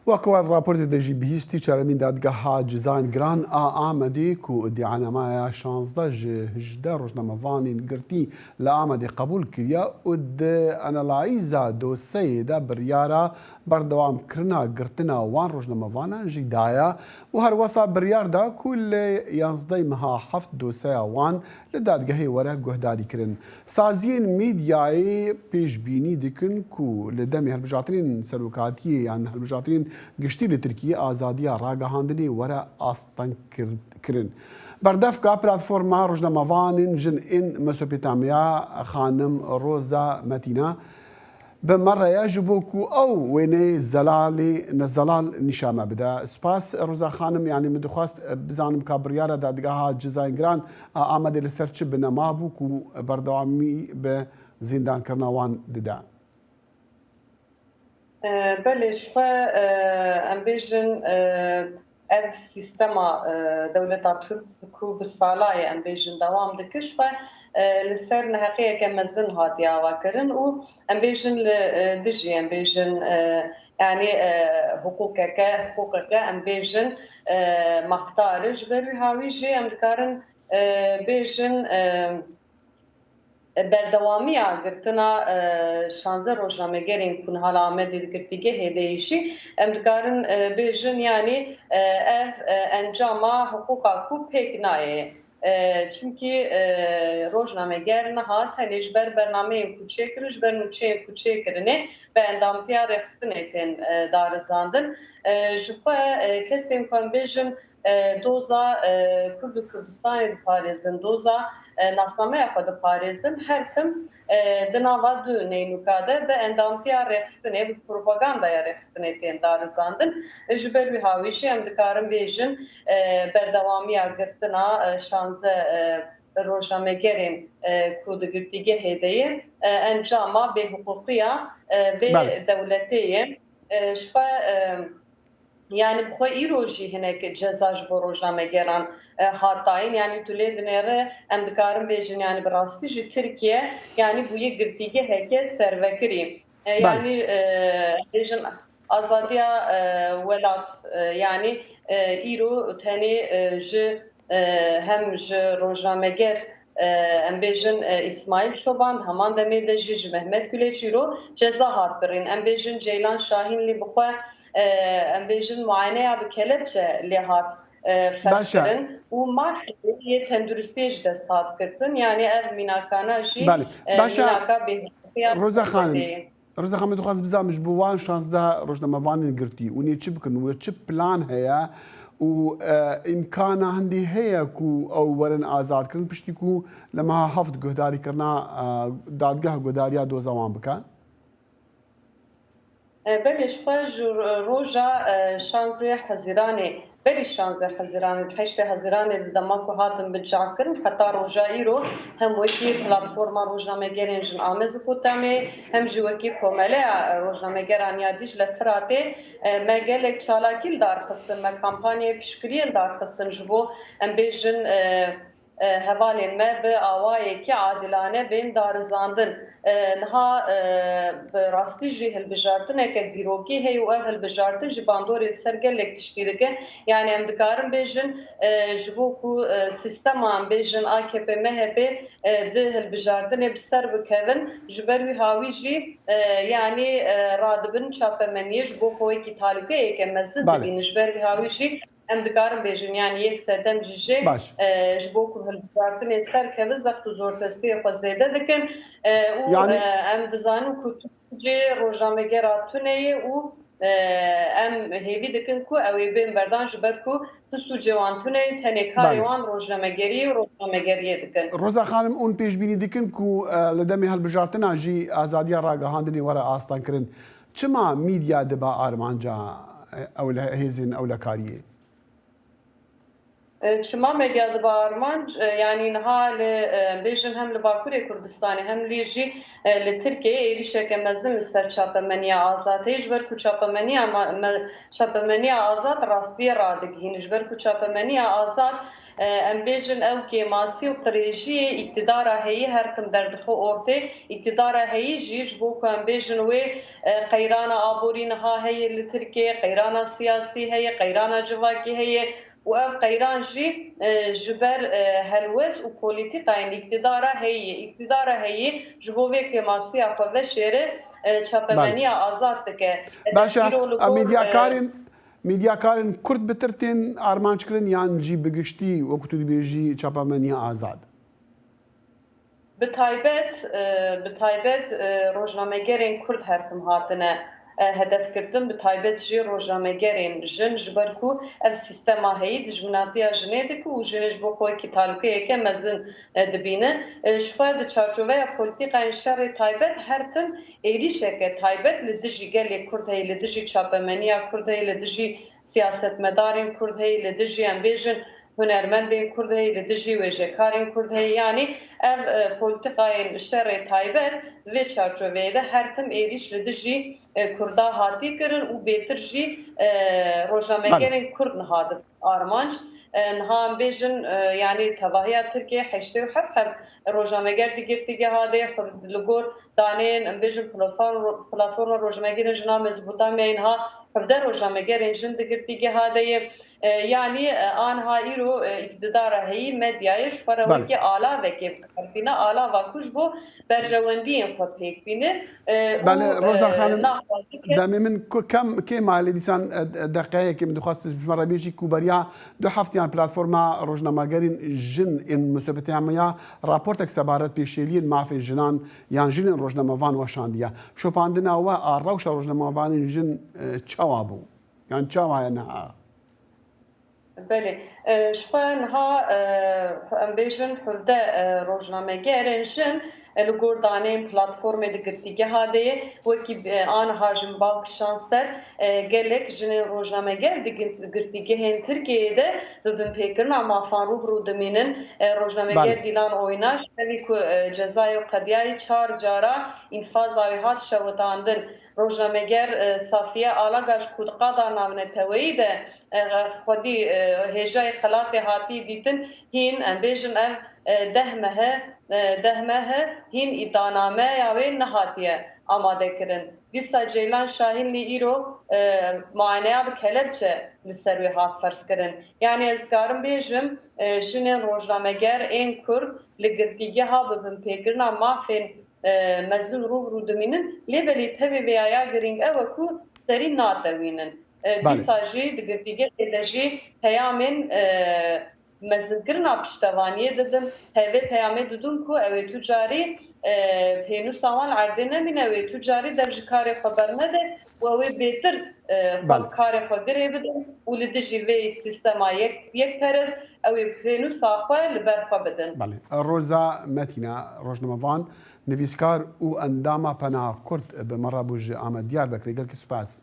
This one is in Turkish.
وكوال رابورت دجي بهيستي شارمين دادگاه جزاين جران آمدي كو ادعانا ما 16 هجدار روجنامه فانين قرتي لآمدي قبول كريا ود انالايزا دوسيدا بريارا بردوام كرنا قرتنا وان روجنامه فانا جدايا وهر وصا بريار دا كل ينصدي مها حفت دوسيا وان لدادگاهي ورا گهداري كرن سازين ميدياي بيش بيني دكن كو لدمي هالبجاترين سلوكاتي يعني هالبجاترين گشتی لترکیه آزادی راگهاندنی ورا آستان کرن بردف کا پلتفرما روزنامه‌وانین جن این مسوپتامیا خانم روزا متینا بمرة يجب أو وين زلال نشامة بدا سباس روزا خانم يعني من دخواست بزانم كابريارة دادگاه جزاين جران آمده لسرچ بنمابو كو بردوامی بزندان کرناوان ددا بله شو ام بيجن اف سيستما دولة تركو بالصلاة ام بيجن دوام دكشفة لسر نهقية كمزن هاتيا واكرن و ام بيجن دجي ام بيجن يعني حقوقك ام بيجن مختارج بروي هاوي جي ام دكارن بيجن بردوامیه گرتنا 16 روزنامه‌گرین کن حالا آمده گرتیگه هدیشی امکارن بیشتر یعنی انجام حقوقا کو پک نایه چونکی روزنامه‌گر نهاد هنیش برنامه کوچک رج برنامه کوچک رنه به اندامتیا رخصتنیتن دارزاندن جوپا کسیم کن بیشتر دوزا Kurdistan Pariz'in doza nasname yapadı Pariz'in her tüm dınava döney nukade ve endamtiya rexstine bir propagandaya rexstine ten darzandın jüber bir havişi hem dikarın bejin berdavamiya girtina şanze rojamegerin kudu girtige hedeyi encama be hukukiya be devletiye şfa yani bu İroji hinek cezaj borojname geran hatayın yani tüledinere emdikarın bejin yani brastici Türkiye yani bu ye girtige heke servekiri yani bejin azadiya velat yani İro tani ji hem ji rojname ger em bejin İsmail Çoban haman demê de ji Mehmet Güleçîro ceza hat birin em bejin Ceylan Şahinli bu em bejin muayeneya bi kelepçe lihat festirin û mafiyê tenduristiyê ji dest hat kirtin yani ev mînakana jî mînaka bêhîstiya Roza Xanim Roza Xanim dixwaz bizanî ji bo wan 16 rojnamevanên girtî û nê çi bikin û çi plan heye û îmkana hindî heye ku ew werin azadkirin piştî ku li meha heft guhdarîkirina dadgeha guhdariya doza wan bikin بله شپه روژا شانزه حزیرانه بری شانزه حزیرانه هشت حزیرانه دماغو هاتم بجاکرن حتی روژا ایرو هم وکی پلتفرما روزنامه‌گران جن آموز کوتامه هم جوکی کومله روزنامه‌گران یادیش لفراته مگلک چالاکیل دار خستن م کمپانی پیشگیری دار خستن جبو ام بیژن hevalên me bi awayekî adilane bên darizandin niha bi rastî jî hilbijartineke dîrokî heye û ev hilbijartin ji bandorê ser gelek tiştî dike yani em dikarin bêjin ji bo ku sîstema em bêjin AKP MHP di hilbijartinê bi ser bikevin ji ber wî hawî jî yani radibin çapemeniyê ji bo wekî talûkeyeke mezin dibînin ji ber wî hawî jî em dikarin bêjin yani yek sedem jî ji bo ku hilbijartinê ser kevin zext û zortestiyê xwe zêde dikin û em dizanin ku cê rojnamegera tuneyê û em hêvî dikin ku ew ê bên berdan ji ber ku pist û cêwan tuneyê tenê karê wan rojnamegerî û rojnamegeriyê dikin. Roza Xanim hûn pêşbînî dikin ku li demê hilbijartina jî azadiya ragihandinê were astankirin çima mîdya dibe armanca ew li hêzên ewlekariyê شما مدیا دبارمان يعني نها بيجن هم لباكوري كردستاني هم ليجي لتركيا إيريشة كمزن لسر شابمانيا آزاد يجبر شابمانيا آزاد راستي رادق هين جبر شابمانيا آزاد ام بيجن او كيماسي وقريجي اقتدارها هي هرتم دردخو اورتي اقتدارها هي جيج بو كان بيجن وي قيرانا آبورينها هي لتركيا قيرانا سياسي هي قيرانا جواكي هي و قيران جي جبر هلوس و بوليتيكا يعني اقتدارها هي جبوه كماسي افضل شيره چاپمنيا آزاد تك باشا میدیاکارن کورد بترتین ئارمانجکردن یان جی بگشتی وەکو تو دەبێژی چاپەمەنیە ئازاد بتایبەت ڕۆژنامەگەرێن کورد هەرتم هاتنە هەدەفکردن بتایبەت ژێ ڕۆژنامەگەرێن ژن ji ber ku ev sîstema heyî dijminatiya jinê dike û jinê ji bo xwekî talûkeyeke mezin dibîne ji xwe di çarçoveya polîtîkayên şerê taybet hertim êrîşeke taybet li dijî gelê Kurd heye li dijî çapemeniya Kurd heye li dijî siyasetmedarên Kurd heye li dijî em bêjin hunermendên Kurd heye li dijî wêjekarên Kurd heye yanî ev polîtîkayên şerê taybet vê çarçoveyê de hertim êrîş li dijî Kurda hatî kirin û bêtir jî rojnamegerên Kurd nihadib armanc niha em bêjin yanî tevahiya Tirkiye heştê û heft hev rojnameger digirtîgeh hade li gor daneyên em bêjin platforma rojnamegerên jina Mezopotamyayê niha hevde rojnamegerên jin digirtîgeh hadeye yanî anha îro iktidara heyî medyayê ji xwe re wekî alavekê bixebîne alava ku ji bo berjewendiyên xwe pêk bîne ڕۆژا خانم دەمێ من کێ مالێ دیسان دەقەیەکی من دخواست ژمارە بێژی کوبەریا دو هەفتیان پلاتفۆرما ڕۆژنامەگەرین ژن ئین مسۆپەتیانمەیە راپۆرتێک سەبارەت پێشێلیên mafê jinan yan jinên ڕۆژنامەڤان وەشاندیە شۆپاندناوە ئاڕەوشە ڕۆژنامەڤانên jin çawa bû yan çawa niha Belê ji xwe niha em bêjin hevde rojnamegerên jin li gor daneyên platformê digirtîgeha de ye wekî aniha jin bavkişan ser gelek jinên rojnameger digirtîgehên Tirkiyeyê de bi binpêkirina mafan rûbirû dimînin rojnameger Dîlan Oynaş hevî ku cezayê qediyayê çar cara înfaza wê hat şewitandin rojnameger Safiye Alagaş ku di qada navneteweyî de xwedî hêjayê xelatê hatî dîtin hîn em bêjin ev dehmehe hîn îdanameya wê nehatiye amadekirin. Dîsa Ceylan Şahînlî îro muayeneya bi kelepçe li ser wê hat ferskirin. Yani ez karim bêjim jinên rojnameger ên Kurd li girtîgeha bi binpêkirina mafên mezin rûbirû dimînin lêbelê tevê vêyaya girîng ew e ku serî natewînin. Dîsa jî di girtîgehê de jî peyamên mezinkirina piştevaniyê didin hevê peyamê didin ku ew ê tu carî pênûsa wan erdê nemîne ew ê tu carî dev ji karê xwe bernede û ew ê bêtir karê xwe girê bidin û li dijî vê sîstema yekperest ew ê pênûsa xwe li ber xwe bidin. Roza Metîna rojnamevan nivîskar û endama Penaha Kurd bi me re bû ji Amed Diyarbekirê gelekî spas.